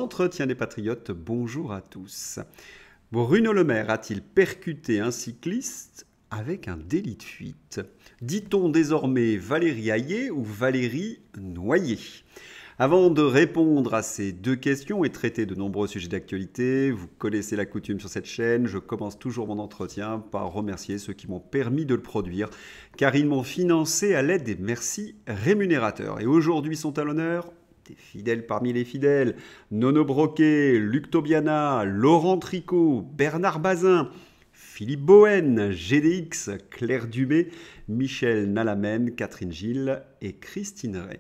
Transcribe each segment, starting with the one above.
L'entretien des patriotes, bonjour à tous. Bruno Le Maire a-t-il percuté un cycliste avec un délit de fuite? Dit-on désormais Valérie Hayé ou Valérie Noyer? Avant de répondre à ces deux questions et traiter de nombreux sujets d'actualité, vous connaissez la coutume sur cette chaîne, je commence toujours mon entretien par remercier ceux qui m'ont permis de le produire, car ils m'ont financé à l'aide des merci rémunérateurs. Et aujourd'hui sont à l'honneur des fidèles parmi les fidèles, Nono Broquet, Luc Tobiana, Laurent Tricot, Bernard Bazin, Philippe Bohen, GDX, Claire Dubé, Michel Nalamène, Catherine Gilles et Christine Ray.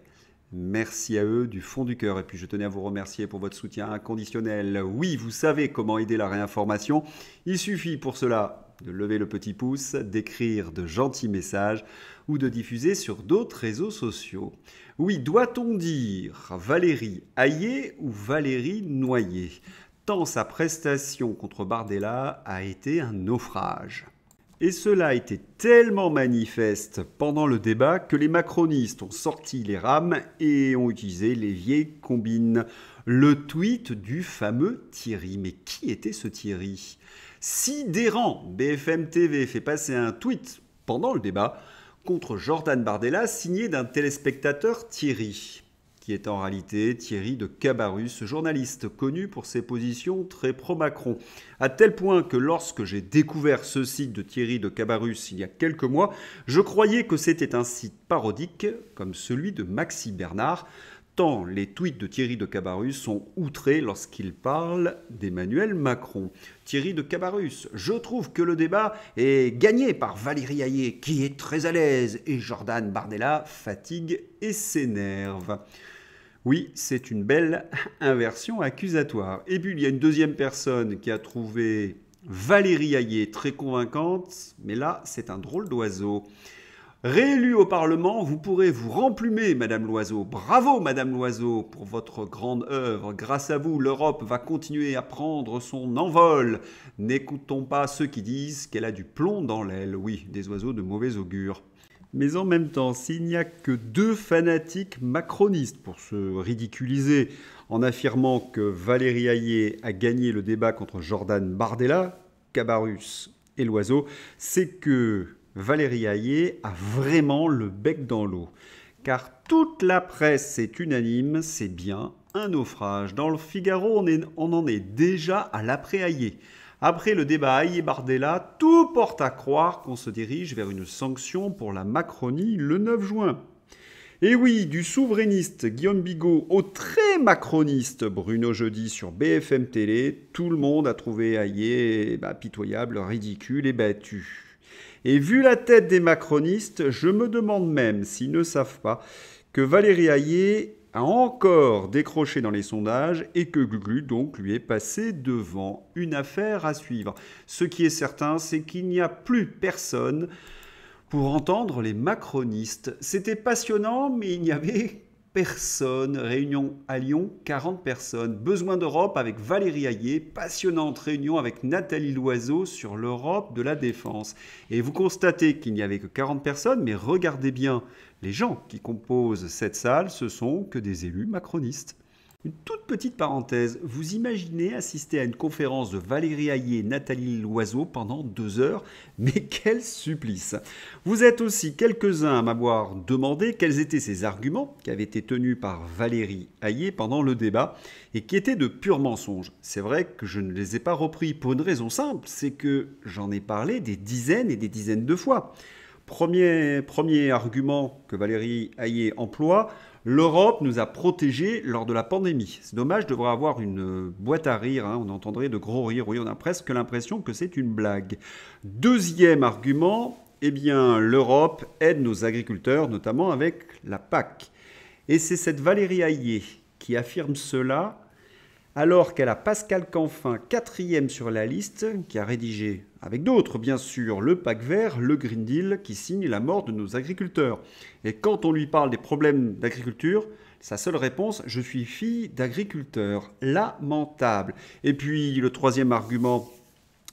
Merci à eux du fond du cœur. Et puis je tenais à vous remercier pour votre soutien inconditionnel. Oui, vous savez comment aider la réinformation. Il suffit pour cela de lever le petit pouce, d'écrire de gentils messages ou de diffuser sur d'autres réseaux sociaux. Oui, doit-on dire Valérie Hayé ou Valérie Noyer? Tant sa prestation contre Bardella a été un naufrage. Et cela a été tellement manifeste pendant le débat que les macronistes ont sorti les rames et ont utilisé les vieilles combines. Le tweet du fameux Thierry. Mais qui était ce Thierry? Sidérant, BFM TV fait passer un tweet pendant le débat contre Jordan Bardella signé d'un téléspectateur Thierry, qui est en réalité Thierry de Cabarrus, journaliste connu pour ses positions très pro-Macron. À tel point que lorsque j'ai découvert ce site de Thierry de Cabarrus il y a quelques mois, je croyais que c'était un site parodique comme celui de Maxime Bernard, tant les tweets de Thierry de Cabarrus sont outrés lorsqu'il parle d'Emmanuel Macron. Thierry de Cabarrus, je trouve que le débat est gagné par Valérie Hayé, qui est très à l'aise, et Jordan Bardella fatigue et s'énerve. Oui, c'est une belle inversion accusatoire. Et puis il y a une deuxième personne qui a trouvé Valérie Hayé très convaincante, mais là c'est un drôle d'oiseau. Réélu au Parlement, vous pourrez vous remplumer, Madame Loiseau. Bravo, Madame Loiseau, pour votre grande œuvre. Grâce à vous, l'Europe va continuer à prendre son envol. N'écoutons pas ceux qui disent qu'elle a du plomb dans l'aile. Oui, des oiseaux de mauvais augure. Mais en même temps, s'il n'y a que deux fanatiques macronistes pour se ridiculiser en affirmant que Valérie Hayé a gagné le débat contre Jordan Bardella, Cabarrus et Loiseau, c'est que Valérie Hayé a vraiment le bec dans l'eau. Car toute la presse est unanime, c'est bien un naufrage. Dans le Figaro, on en est déjà à l'après-Hayé. Après le débat Hayé-Bardella, tout porte à croire qu'on se dirige vers une sanction pour la Macronie le 9 juin. Et oui, du souverainiste Guillaume Bigot au très macroniste Bruno Jeudi sur BFM Télé, tout le monde a trouvé Hayé pitoyable, ridicule et battu. Et vu la tête des macronistes, je me demande même s'ils ne savent pas que Valérie Hayé a encore décroché dans les sondages et que Glu donc lui est passé devant. Une affaire à suivre. Ce qui est certain, c'est qu'il n'y a plus personne pour entendre les macronistes. C'était passionnant, mais il n'y avait personne. Réunion à Lyon, 40 personnes. Besoin d'Europe avec Valérie Hayé. Passionnante réunion avec Nathalie Loiseau sur l'Europe de la défense. Et vous constatez qu'il n'y avait que 40 personnes, mais regardez bien, les gens qui composent cette salle, ce sont que des élus macronistes. Une toute petite parenthèse, vous imaginez assister à une conférence de Valérie Hayé et Nathalie Loiseau pendant 2 heures? Mais quel supplice! Vous êtes aussi quelques-uns à m'avoir demandé quels étaient ces arguments qui avaient été tenus par Valérie Hayé pendant le débat et qui étaient de purs mensonges. C'est vrai que je ne les ai pas repris pour une raison simple, c'est que j'en ai parlé des dizaines et des dizaines de fois. Premier argument que Valérie Hayé emploie, l'Europe nous a protégés lors de la pandémie. C'est dommage, je devrais avoir une boîte à rire, on entendrait de gros rires, oui, on a presque l'impression que c'est une blague. Deuxième argument, l'Europe aide nos agriculteurs, notamment avec la PAC. Et c'est cette Valérie Hayé qui affirme cela, alors qu'elle a Pascal Canfin, 4e sur la liste, qui a rédigé, avec d'autres bien sûr, le Pacte vert, le Green Deal, qui signe la mort de nos agriculteurs. Et quand on lui parle des problèmes d'agriculture, sa seule réponse, je suis fille d'agriculteur. Lamentable. Et puis le troisième argument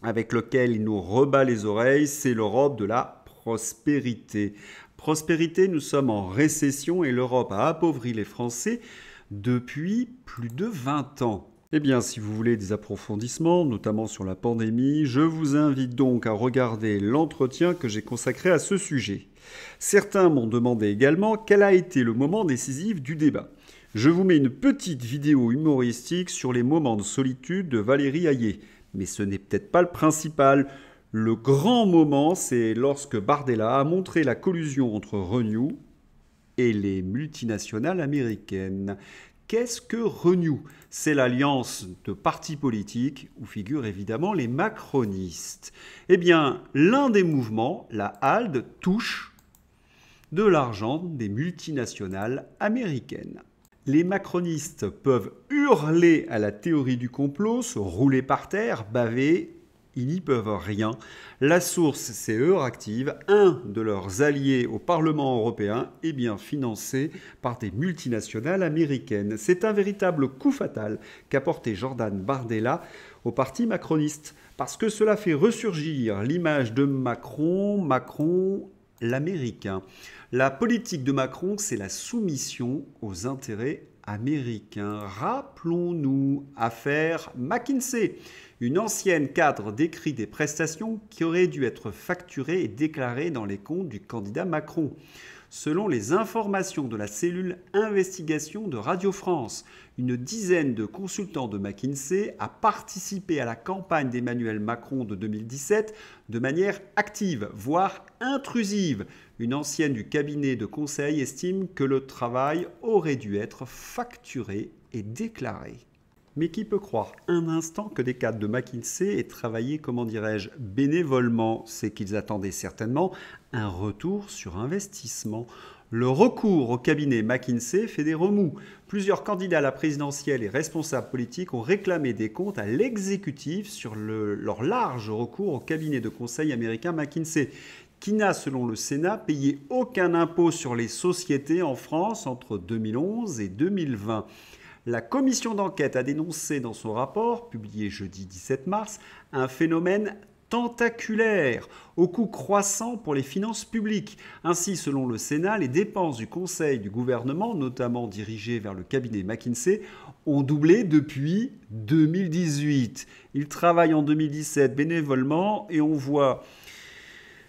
avec lequel il nous rebat les oreilles, c'est l'Europe de la prospérité. Prospérité, nous sommes en récession et l'Europe a appauvri les Français depuis plus de 20 ans. Eh bien, si vous voulez des approfondissements, notamment sur la pandémie, je vous invite donc à regarder l'entretien que j'ai consacré à ce sujet. Certains m'ont demandé également quel a été le moment décisif du débat. Je vous mets une petite vidéo humoristique sur les moments de solitude de Valérie Hayé. Mais ce n'est peut-être pas le principal. Le grand moment, c'est lorsque Bardella a montré la collusion entre Renew et les multinationales américaines. Qu'est-ce que Renew? C'est l'alliance de partis politiques où figurent évidemment les macronistes. Eh bien, l'un des mouvements, la ALDE, touche de l'argent des multinationales américaines. Les macronistes peuvent hurler à la théorie du complot, se rouler par terre, baver. Ils n'y peuvent rien. La source, c'est Euractiv, un de leurs alliés au Parlement européen, est bien financé par des multinationales américaines. C'est un véritable coup fatal qu'a porté Jordan Bardella au parti macroniste, parce que cela fait ressurgir l'image de Macron l'américain. La politique de Macron, c'est la soumission aux intérêts américains. Rappelons-nous, affaire McKinsey. Une ancienne cadre décrit des prestations qui auraient dû être facturées et déclarées dans les comptes du candidat Macron. Selon les informations de la cellule investigation de Radio France, une dizaine de consultants de McKinsey a participé à la campagne d'Emmanuel Macron de 2017 de manière active, voire intrusive. Une ancienne du cabinet de conseil estime que le travail aurait dû être facturé et déclaré. Mais qui peut croire un instant que des cadres de McKinsey aient travaillé, comment dirais-je, bénévolement? C'est qu'ils attendaient certainement un retour sur investissement. Le recours au cabinet McKinsey fait des remous. Plusieurs candidats à la présidentielle et responsables politiques ont réclamé des comptes à l'exécutif sur leur large recours au cabinet de conseil américain McKinsey, qui n'a, selon le Sénat, payé aucun impôt sur les sociétés en France entre 2011 et 2020. La commission d'enquête a dénoncé dans son rapport, publié jeudi 17 mars, un phénomène tentaculaire, au coût croissant pour les finances publiques. Ainsi, selon le Sénat, les dépenses du Conseil du gouvernement, notamment dirigées vers le cabinet McKinsey, ont doublé depuis 2018. Ils travaillent en 2017 bénévolement et on voit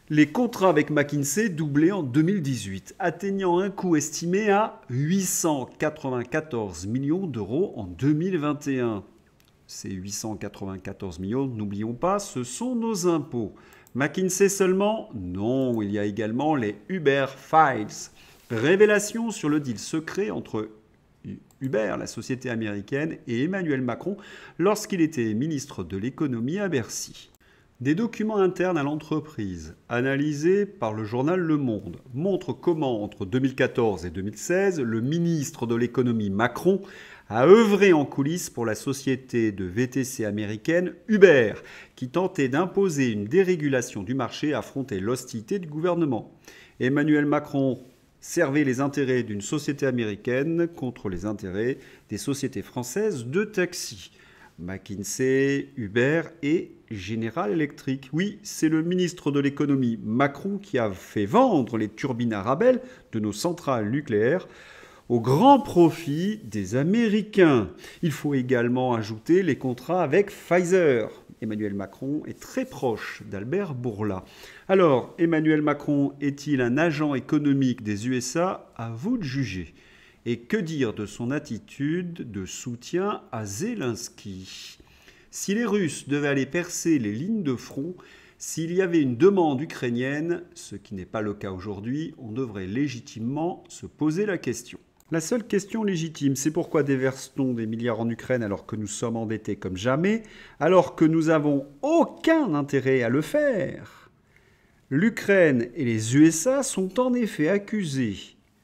les contrats avec McKinsey doublés en 2018, atteignant un coût estimé à 894 millions d'euros en 2021. Ces 894 millions, n'oublions pas, ce sont nos impôts. McKinsey seulement? Non, il y a également les Uber Files. Révélation sur le deal secret entre Uber, la société américaine, et Emmanuel Macron lorsqu'il était ministre de l'économie à Bercy. Des documents internes à l'entreprise, analysés par le journal Le Monde, montrent comment, entre 2014 et 2016, le ministre de l'économie Macron a œuvré en coulisses pour la société de VTC américaine Uber, qui tentait d'imposer une dérégulation du marché et affronter l'hostilité du gouvernement. Emmanuel Macron servait les intérêts d'une société américaine contre les intérêts des sociétés françaises de taxi. McKinsey, Uber et General Electric. Oui, c'est le ministre de l'économie Macron qui a fait vendre les turbines Arabelle de nos centrales nucléaires au grand profit des Américains. Il faut également ajouter les contrats avec Pfizer. Emmanuel Macron est très proche d'Albert Bourla. Alors, Emmanuel Macron est-il un agent économique des USA? À vous de juger. Et que dire de son attitude de soutien à Zelensky? Si les Russes devaient aller percer les lignes de front, s'il y avait une demande ukrainienne, ce qui n'est pas le cas aujourd'hui, on devrait légitimement se poser la question. La seule question légitime, c'est pourquoi déverse-t-on des milliards en Ukraine alors que nous sommes endettés comme jamais, alors que nous n'avons aucun intérêt à le faire? L'Ukraine et les USA sont en effet accusés,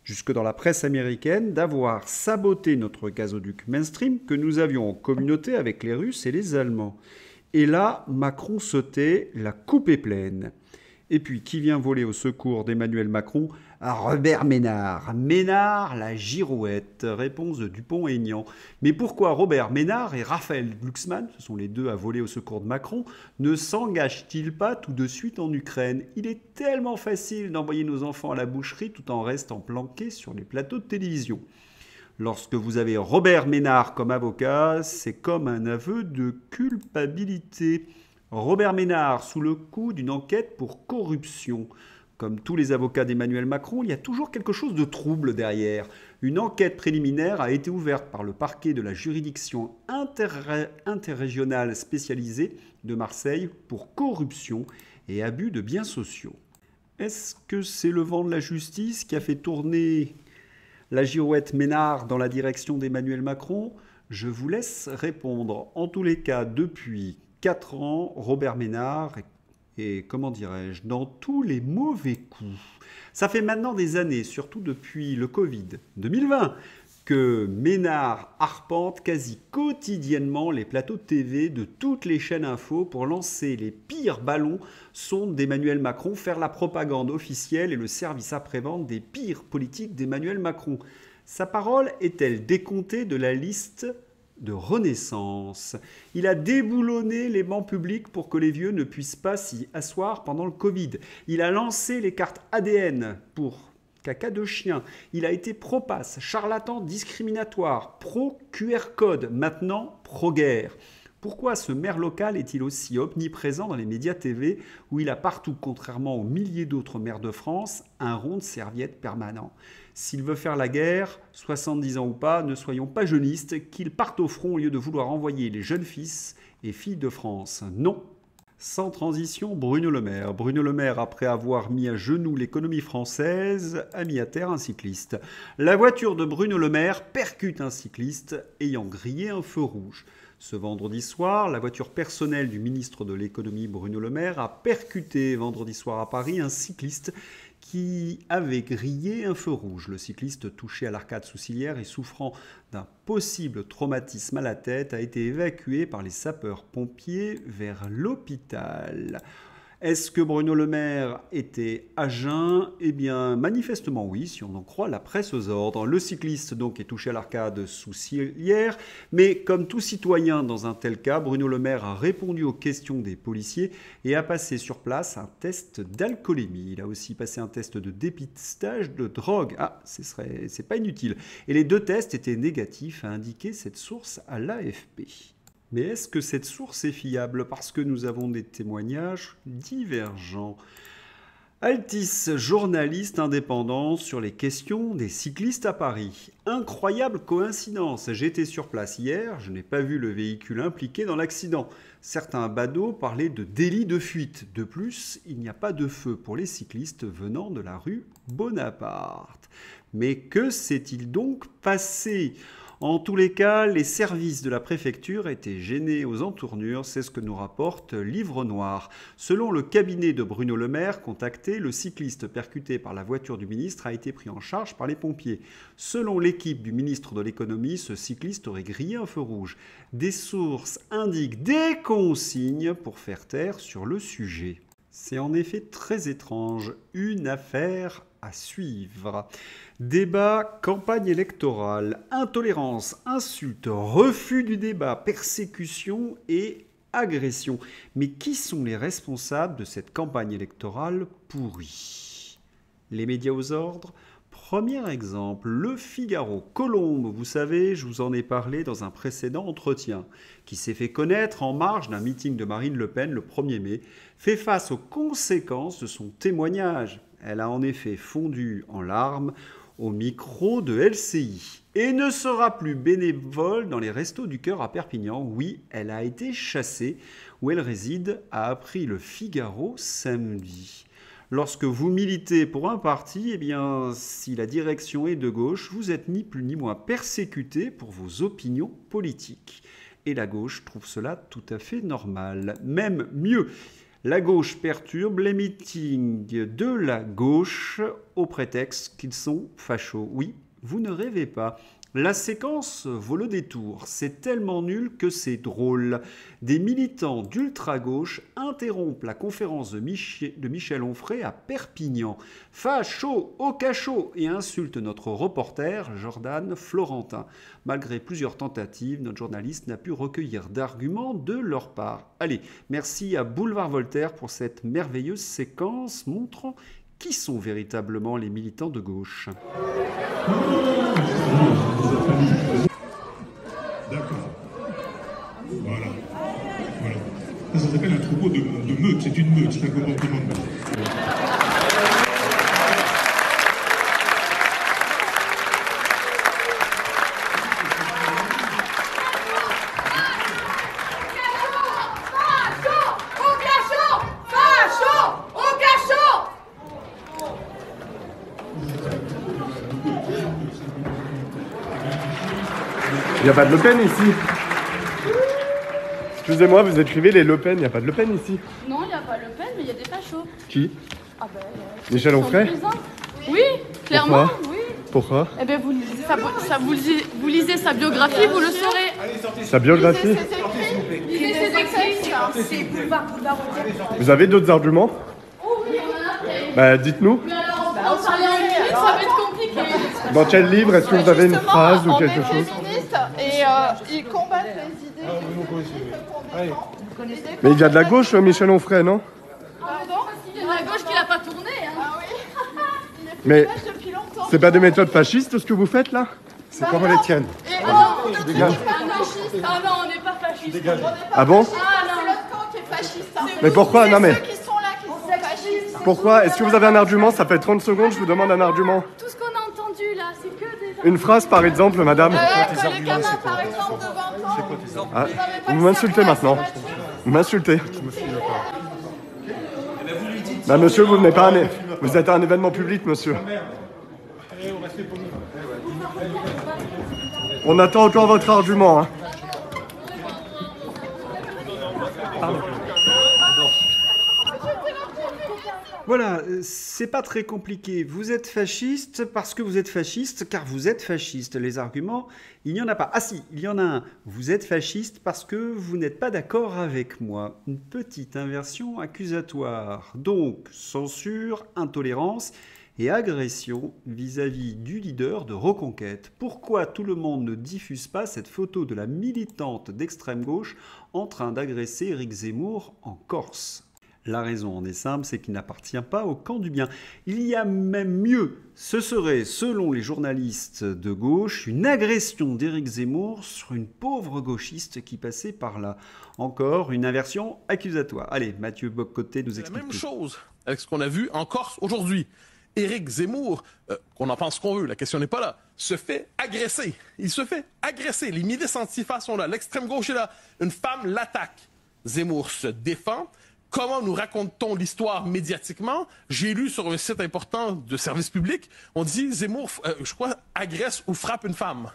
jusque dans la presse américaine, d'avoir saboté notre gazoduc mainstream que nous avions en communauté avec les Russes et les Allemands. Et là, Macron se tait, la coupe est pleine. Et puis, qui vient voler au secours d'Emmanuel Macron? Robert Ménard. Ménard, la girouette. Réponse de Dupont-Aignan. Mais pourquoi Robert Ménard et Raphaël Glucksmann, ce sont les deux à voler au secours de Macron, ne s'engagent-ils pas tout de suite en Ukraine? Il est tellement facile d'envoyer nos enfants à la boucherie tout en restant planqués sur les plateaux de télévision. Lorsque vous avez Robert Ménard comme avocat, c'est comme un aveu de culpabilité. Robert Ménard sous le coup d'une enquête pour corruption. Comme tous les avocats d'Emmanuel Macron, il y a toujours quelque chose de trouble derrière. Une enquête préliminaire a été ouverte par le parquet de la juridiction interrégionale spécialisée de Marseille pour corruption et abus de biens sociaux. Est-ce que c'est le vent de la justice qui a fait tourner la girouette Ménard dans la direction d'Emmanuel Macron? Je vous laisse répondre. En tous les cas, depuis 4 ans, Robert Ménard est, comment dirais-je, dans tous les mauvais coups. Ça fait maintenant des années, surtout depuis le Covid 2020, que Ménard arpente quasi quotidiennement les plateaux de TV de toutes les chaînes info pour lancer les pires ballons sondes d'Emmanuel Macron, faire la propagande officielle et le service après-vente des pires politiques d'Emmanuel Macron. Sa parole est-elle décomptée de la liste de Renaissance? Il a déboulonné les bancs publics pour que les vieux ne puissent pas s'y asseoir pendant le Covid. Il a lancé les cartes ADN pour caca de chien. Il a été pro-pass, charlatan discriminatoire, pro-QR code, maintenant pro-guerre. Pourquoi ce maire local est-il aussi omniprésent dans les médias TV où il a partout, contrairement aux milliers d'autres maires de France, un rond de serviette permanent? S'il veut faire la guerre, 70 ans ou pas, ne soyons pas jeunistes, qu'il parte au front au lieu de vouloir envoyer les jeunes fils et filles de France. Non. Sans transition, Bruno Le Maire. Bruno Le Maire, après avoir mis à genoux l'économie française, a mis à terre un cycliste. La voiture de Bruno Le Maire percute un cycliste ayant grillé un feu rouge. Ce vendredi soir, la voiture personnelle du ministre de l'économie Bruno Le Maire a percuté vendredi soir à Paris un cycliste qui avait grillé un feu rouge. Le cycliste, touché à l'arcade sourcilière et souffrant d'un possible traumatisme à la tête, a été évacué par les sapeurs-pompiers vers l'hôpital. Est-ce que Bruno Le Maire était à jeun? Eh bien, manifestement oui, si on en croit la presse aux ordres. Le cycliste donc est touché à l'arcade sourcilière, mais comme tout citoyen dans un tel cas, Bruno Le Maire a répondu aux questions des policiers et a passé sur place un test d'alcoolémie. Il a aussi passé un test de dépistage de drogue. Ah, c'est pas inutile. Et les 2 tests étaient négatifs, a indiqué cette source à l'AFP. Mais est-ce que cette source est fiable? Parce que nous avons des témoignages divergents. Altis, journaliste indépendant sur les questions des cyclistes à Paris. Incroyable coïncidence, j'étais sur place hier, je n'ai pas vu le véhicule impliqué dans l'accident. Certains badauds parlaient de délit de fuite. De plus, il n'y a pas de feu pour les cyclistes venant de la rue Bonaparte. Mais que s'est-il donc passé ? En tous les cas, les services de la préfecture étaient gênés aux entournures, c'est ce que nous rapporte Livre Noir. Selon le cabinet de Bruno Le Maire contacté, le cycliste percuté par la voiture du ministre a été pris en charge par les pompiers. Selon l'équipe du ministre de l'économie, ce cycliste aurait grillé un feu rouge. Des sources indiquent des consignes pour faire taire sur le sujet. C'est en effet très étrange, une affaire à suivre. Débat, campagne électorale, intolérance, insulte, refus du débat, persécution et agression. Mais qui sont les responsables de cette campagne électorale pourrie? Les médias aux ordres? Premier exemple, Le Figaro. Colombe, vous savez, je vous en ai parlé dans un précédent entretien, qui s'est fait connaître en marge d'un meeting de Marine Le Pen le 1er mai, fait face aux conséquences de son témoignage. Elle a en effet fondu en larmes au micro de LCI et ne sera plus bénévole dans les Restos du Cœur à Perpignan. Oui, elle a été chassée où elle réside, a appris Le Figaro samedi. Lorsque vous militez pour un parti, eh bien, si la direction est de gauche, vous êtes ni plus ni moins persécuté pour vos opinions politiques. Et la gauche trouve cela tout à fait normal. Même mieux, la gauche perturbe les meetings de la gauche au prétexte qu'ils sont fachos. Oui, vous ne rêvez pas. La séquence vaut le détour. C'est tellement nul que c'est drôle. Des militants d'ultra-gauche interrompent la conférence de Michel Onfray à Perpignan. Facho au cachot et insultent notre reporter Jordan Florentin. Malgré plusieurs tentatives, notre journaliste n'a pu recueillir d'arguments de leur part. Allez, merci à Boulevard Voltaire pour cette merveilleuse séquence montrant Qui sont véritablement les militants de gauche? D'accord. Voilà. Voilà. Ça s'appelle un troupeau de meute. C'est une meute, c'est un comportement de meute. Il n'y a pas de Le Pen ici. Excusez-moi, vous écrivez les Le Pen, il n'y a pas de Le Pen ici. Non, il n'y a pas Le Pen, mais il y a des fachos. Qui? Ah ben, Michel Onfray? Oui, clairement, Pourquoi? oui. Pourquoi? Eh ben, vous lisez sa biographie, vous le saurez. Sa biographie? Lisez ses écrits. C'est boulevard. Vous avez d'autres arguments? Oui, on en a. Bah dites-nous. Mais alors, en parler en minutes, ça va être compliqué. Dans quel livre? Est-ce que vous avez une phrase ou quelque chose? Et ils combattent les idées. Mais il vient de la gauche, Michel Onfray, non? Pardon? Il y en a à gauche qui l'a pas tourné. Hein. Ah oui. Mais Depuis longtemps. c'est pas des méthodes fascistes ce que vous faites là? C'est comment les tiennes? Et Non, Dégage. ah non, on n'est pas fasciste. Ah bon? Ah c'est non. l'autre camp qui est fasciste. Hein. Mais pourquoi? Non mais Ceux qui sont là qui sont fascistes. pourquoi? Est-ce que vous avez un argument? Ça fait 30 secondes, je vous demande un argument. Tout ce qu'on a entendu là, c'est que des... Une phrase par exemple, madame. Que les gamins, par exemple, de 20 ans. Ah, vous m'insultez maintenant. Vous m'insultez. Bah monsieur, vous n'êtes pas vous êtes à un événement public, monsieur. On attend encore votre argument. Hein. Voilà, c'est pas très compliqué. Vous êtes fasciste parce que vous êtes fasciste, car vous êtes fasciste. Les arguments, il n'y en a pas. Ah si, il y en a un. Vous êtes fasciste parce que vous n'êtes pas d'accord avec moi. Une petite inversion accusatoire. Donc, censure, intolérance et agression vis-à-vis du leader de Reconquête. Pourquoi tout le monde ne diffuse pas cette photo de la militante d'extrême gauche en train d'agresser Éric Zemmour en Corse ? La raison en est simple, c'est qu'il n'appartient pas au camp du bien. Il y a même mieux. Ce serait, selon les journalistes de gauche, une agression d'Éric Zemmour sur une pauvre gauchiste qui passait par là. Encore une inversion accusatoire. Allez, Mathieu Bock-Côté nous explique. La même chose avec ce qu'on a vu en Corse aujourd'hui. Éric Zemmour, qu'on en pense qu'on veut, la question n'est pas là, se fait agresser. Il se fait agresser. Les milices antifas sont là, l'extrême gauche est là. Une femme l'attaque. Zemmour se défend. Comment nous raconte-t-on l'histoire médiatiquement? J'ai lu sur un site important de service public, on dit Zemmour, je crois, agresse ou frappe une femme.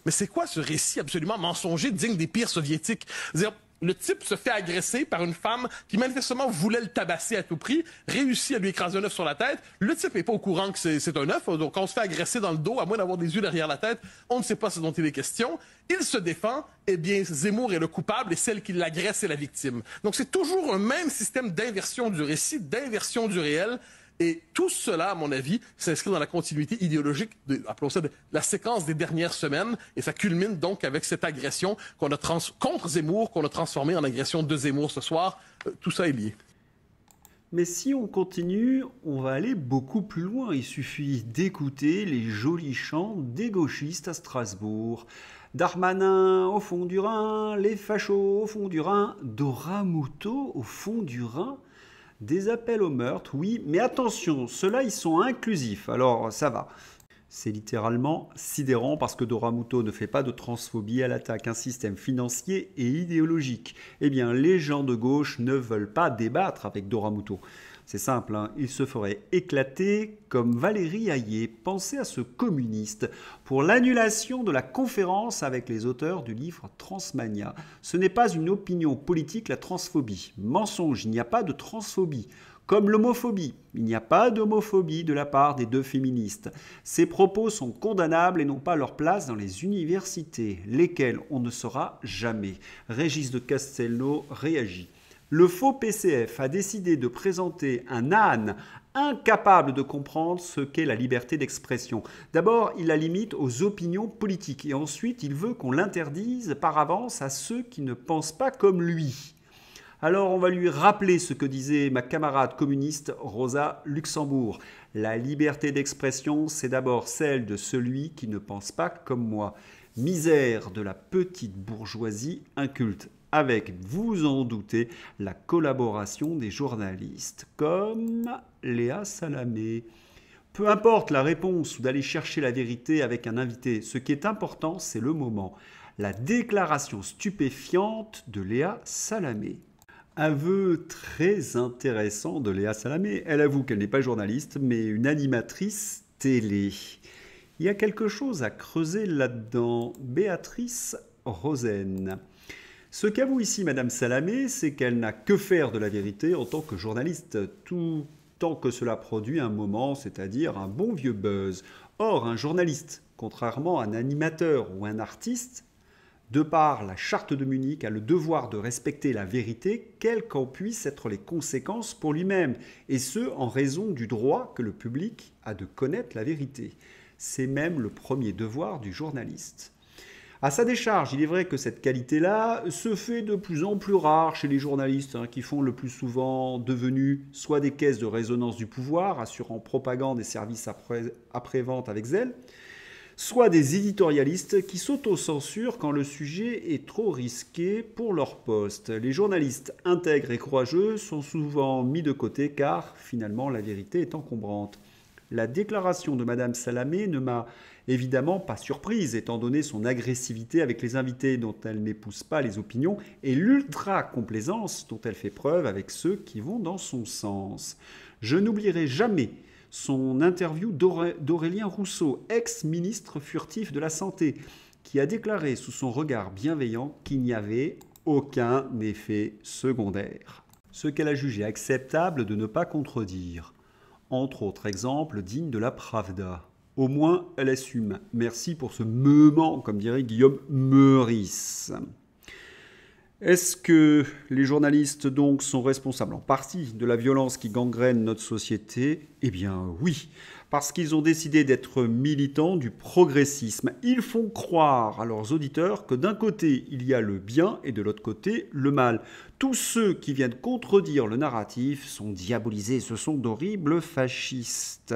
Mais c'est quoi ce récit absolument mensonger, digne des pires soviétiques? C'est-à-dire, le type se fait agresser par une femme qui manifestement voulait le tabasser à tout prix, réussit à lui écraser un œuf sur la tête. Le type n'est pas au courant que c'est un œuf, donc quand on se fait agresser dans le dos, à moins d'avoir des yeux derrière la tête, on ne sait pas ce dont il est question. Il se défend, eh bien Zemmour est le coupable et celle qui l'agresse est la victime. Donc c'est toujours un même système d'inversion du récit, d'inversion du réel. Et tout cela, à mon avis, s'inscrit dans la continuité idéologique, appelons ça de la séquence des dernières semaines. Et ça culmine donc avec cette agression qu'on a contre Zemmour, qu'on a transformée en agression de Zemmour ce soir. Tout ça est lié. Mais si on continue, on va aller beaucoup plus loin. Il suffit d'écouter les jolis chants des gauchistes à Strasbourg. Darmanin au fond du Rhin, les fachos au fond du Rhin, Dora Muto au fond du Rhin. Des appels au meurtre, oui, mais attention, ceux-là, ils sont inclusifs, alors ça va. C'est littéralement sidérant parce que Dora Muto ne fait pas de transphobie, elle attaque un système financier et idéologique. Eh bien, les gens de gauche ne veulent pas débattre avec Dora Muto. C'est simple, hein, ils se feraient éclater comme Valérie Hayé. Pensez à ce communiste pour l'annulation de la conférence avec les auteurs du livre Transmania. Ce n'est pas une opinion politique, la transphobie. Mensonge, il n'y a pas de transphobie. Comme l'homophobie, il n'y a pas d'homophobie de la part des deux féministes. Ces propos sont condamnables et n'ont pas leur place dans les universités, lesquelles on ne saura jamais. Régis de Castelnau réagit. Le faux PCF a décidé de présenter un âne incapable de comprendre ce qu'est la liberté d'expression. D'abord, il la limite aux opinions politiques et ensuite, il veut qu'on l'interdise par avance à ceux qui ne pensent pas comme lui. Alors on va lui rappeler ce que disait ma camarade communiste Rosa Luxembourg. La liberté d'expression, c'est d'abord celle de celui qui ne pense pas comme moi. Misère de la petite bourgeoisie inculte. Avec, vous en doutez, la collaboration des journalistes, comme Léa Salamé. Peu importe la réponse ou d'aller chercher la vérité avec un invité, ce qui est important, c'est le moment. La déclaration stupéfiante de Léa Salamé. Aveu très intéressant de Léa Salamé. Elle avoue qu'elle n'est pas journaliste, mais une animatrice télé. Il y a quelque chose à creuser là-dedans. Béatrice Rosen. Ce qu'avoue ici Madame Salamé, c'est qu'elle n'a que faire de la vérité en tant que journaliste, tout tant que cela produit un moment, c'est-à-dire un bon vieux buzz. Or, un journaliste, contrairement à un animateur ou un artiste, de par la charte de Munich, a le devoir de respecter la vérité, quelles qu'en puissent être les conséquences pour lui-même, et ce, en raison du droit que le public a de connaître la vérité. C'est même le premier devoir du journaliste. À sa décharge, il est vrai que cette qualité-là se fait de plus en plus rare chez les journalistes, qui font le plus souvent devenus soit des caisses de résonance du pouvoir, assurant propagande et services après-vente avec zèle, soit des éditorialistes qui s'autocensurent quand le sujet est trop risqué pour leur poste. Les journalistes intègres et courageux sont souvent mis de côté car finalement la vérité est encombrante. La déclaration de Madame Salamé ne m'a évidemment pas surprise, étant donné son agressivité avec les invités dont elle n'épouse pas les opinions et l'ultra-complaisance dont elle fait preuve avec ceux qui vont dans son sens. Je n'oublierai jamais son interview d'Aurélien Rousseau, ex-ministre furtif de la Santé, qui a déclaré sous son regard bienveillant qu'il n'y avait aucun effet secondaire. Ce qu'elle a jugé acceptable de ne pas contredire. Entre autres exemples dignes de la Pravda. Au moins, elle assume. Merci pour ce meuvent, comme dirait Guillaume Meurice. Est-ce que les journalistes donc sont responsables en partie de la violence qui gangrène notre société? Eh bien oui, parce qu'ils ont décidé d'être militants du progressisme. Ils font croire à leurs auditeurs que d'un côté il y a le bien et de l'autre côté le mal. Tous ceux qui viennent contredire le narratif sont diabolisés, ce sont d'horribles fascistes.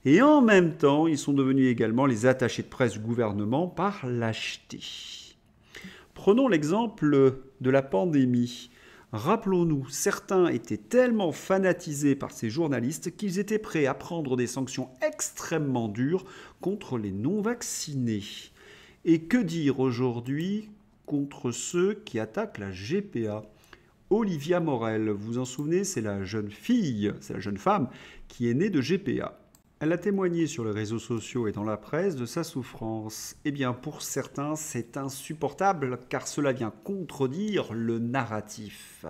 Et en même temps, ils sont devenus également les attachés de presse du gouvernement par lâcheté. Prenons l'exemple de la pandémie. Rappelons-nous, certains étaient tellement fanatisés par ces journalistes qu'ils étaient prêts à prendre des sanctions extrêmement dures contre les non-vaccinés. Et que dire aujourd'hui contre ceux qui attaquent la GPA ? Olivia Morel, vous vous en souvenez, c'est la jeune fille, c'est la jeune femme qui est née de GPA. Elle a témoigné sur les réseaux sociaux et dans la presse de sa souffrance. Eh bien, pour certains, c'est insupportable car cela vient contredire le narratif.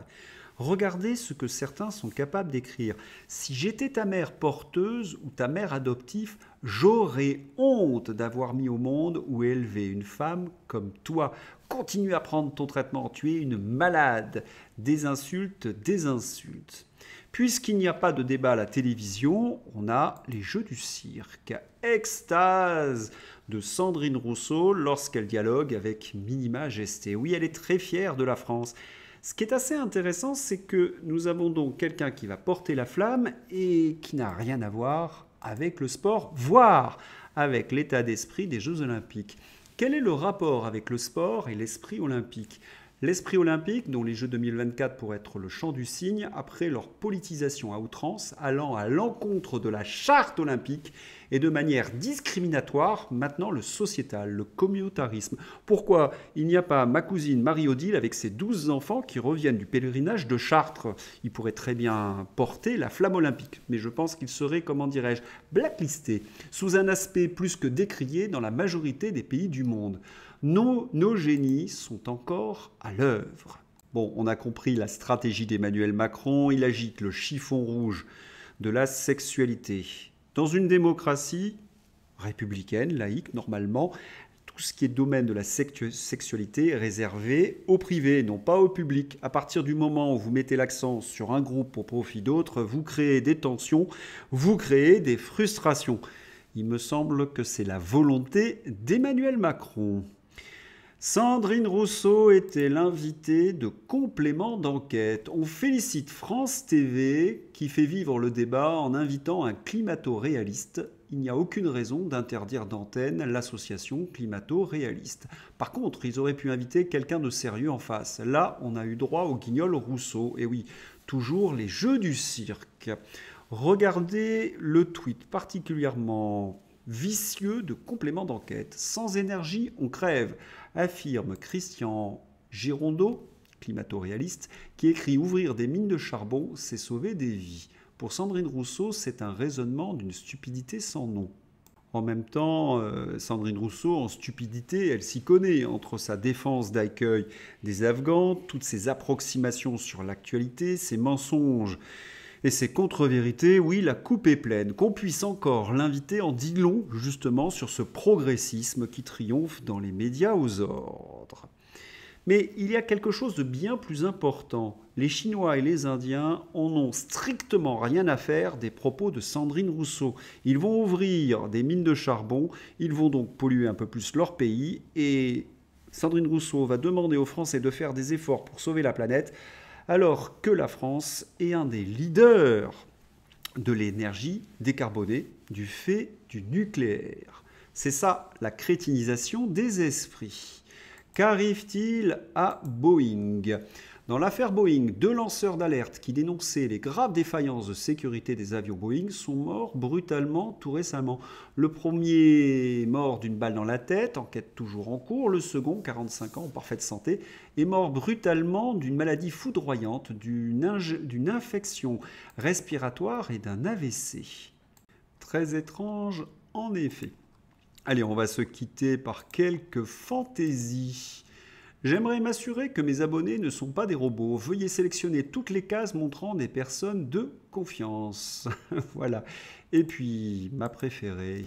Regardez ce que certains sont capables d'écrire. Si j'étais ta mère porteuse ou ta mère adoptive, j'aurais honte d'avoir mis au monde ou élevé une femme comme toi. Continue à prendre ton traitement, tu es une malade. Des insultes, des insultes. Puisqu'il n'y a pas de débat à la télévision, on a les jeux du cirque. Extase de Sandrine Rousseau lorsqu'elle dialogue avec Minima Gesté. Oui, elle est très fière de la France. Ce qui est assez intéressant, c'est que nous avons donc quelqu'un qui va porter la flamme et qui n'a rien à voir avec le sport, voire avec l'état d'esprit des Jeux Olympiques. Quel est le rapport avec le sport et l'esprit olympique ? L'esprit olympique, dont les Jeux 2024 pourraient être le chant du cygne, après leur politisation à outrance, allant à l'encontre de la charte olympique et de manière discriminatoire, maintenant le sociétal, le communautarisme. Pourquoi il n'y a pas ma cousine Marie-Odile avec ses 12 enfants qui reviennent du pèlerinage de Chartres? Il pourrait très bien porter la flamme olympique, mais je pense qu'il serait, comment dirais-je, blacklisté, sous un aspect plus que décrié dans la majorité des pays du monde. Nos génies sont encore à l'œuvre. Bon, on a compris la stratégie d'Emmanuel Macron, il agite le chiffon rouge de la sexualité. Dans une démocratie républicaine, laïque, normalement, tout ce qui est domaine de la sexualité est réservé au privé, non pas au public. À partir du moment où vous mettez l'accent sur un groupe au profit d'autres, vous créez des tensions, vous créez des frustrations. Il me semble que c'est la volonté d'Emmanuel Macron. Sandrine Rousseau était l'invitée de Complément d'enquête. On félicite France TV qui fait vivre le débat en invitant un climato-réaliste. Il n'y a aucune raison d'interdire d'antenne l'association climato-réaliste. Par contre, ils auraient pu inviter quelqu'un de sérieux en face. Là, on a eu droit au guignol Rousseau. Et oui, toujours les jeux du cirque. Regardez le tweet particulièrement vicieux de Complément d'enquête. Sans énergie, on crève, affirme Christian Girondeau, climato-réaliste, qui écrit « Ouvrir des mines de charbon, c'est sauver des vies ». Pour Sandrine Rousseau, c'est un raisonnement d'une stupidité sans nom. En même temps, Sandrine Rousseau, en stupidité, elle s'y connaît entre sa défense d'accueil des Afghans, toutes ses approximations sur l'actualité, ses mensonges et ses contre-vérités. Oui, la coupe est pleine. Qu'on puisse encore l'inviter en dit long, justement, sur ce progressisme qui triomphe dans les médias aux ordres. Mais il y a quelque chose de bien plus important. Les Chinois et les Indiens en ont strictement rien à faire des propos de Sandrine Rousseau. Ils vont ouvrir des mines de charbon, ils vont donc polluer un peu plus leur pays, et Sandrine Rousseau va demander aux Français de faire des efforts pour sauver la planète, alors que la France est un des leaders de l'énergie décarbonée du fait du nucléaire. C'est ça, la crétinisation des esprits. Qu'arrive-t-il à Boeing ? Dans l'affaire Boeing, 2 lanceurs d'alerte qui dénonçaient les graves défaillances de sécurité des avions Boeing sont morts brutalement tout récemment. Le premier mort d'une balle dans la tête, enquête toujours en cours. Le second, 45 ans, en parfaite santé, est mort brutalement d'une maladie foudroyante, d'une infection respiratoire et d'un AVC. Très étrange, en effet. Allez, on va se quitter par quelques fantaisies. J'aimerais m'assurer que mes abonnés ne sont pas des robots. Veuillez sélectionner toutes les cases montrant des personnes de confiance. Voilà. Et puis, ma préférée.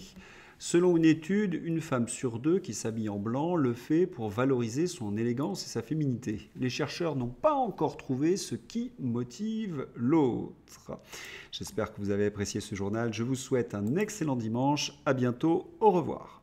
Selon une étude, 1 femme sur 2 qui s'habille en blanc le fait pour valoriser son élégance et sa féminité. Les chercheurs n'ont pas encore trouvé ce qui motive l'autre. J'espère que vous avez apprécié ce journal. Je vous souhaite un excellent dimanche. À bientôt. Au revoir.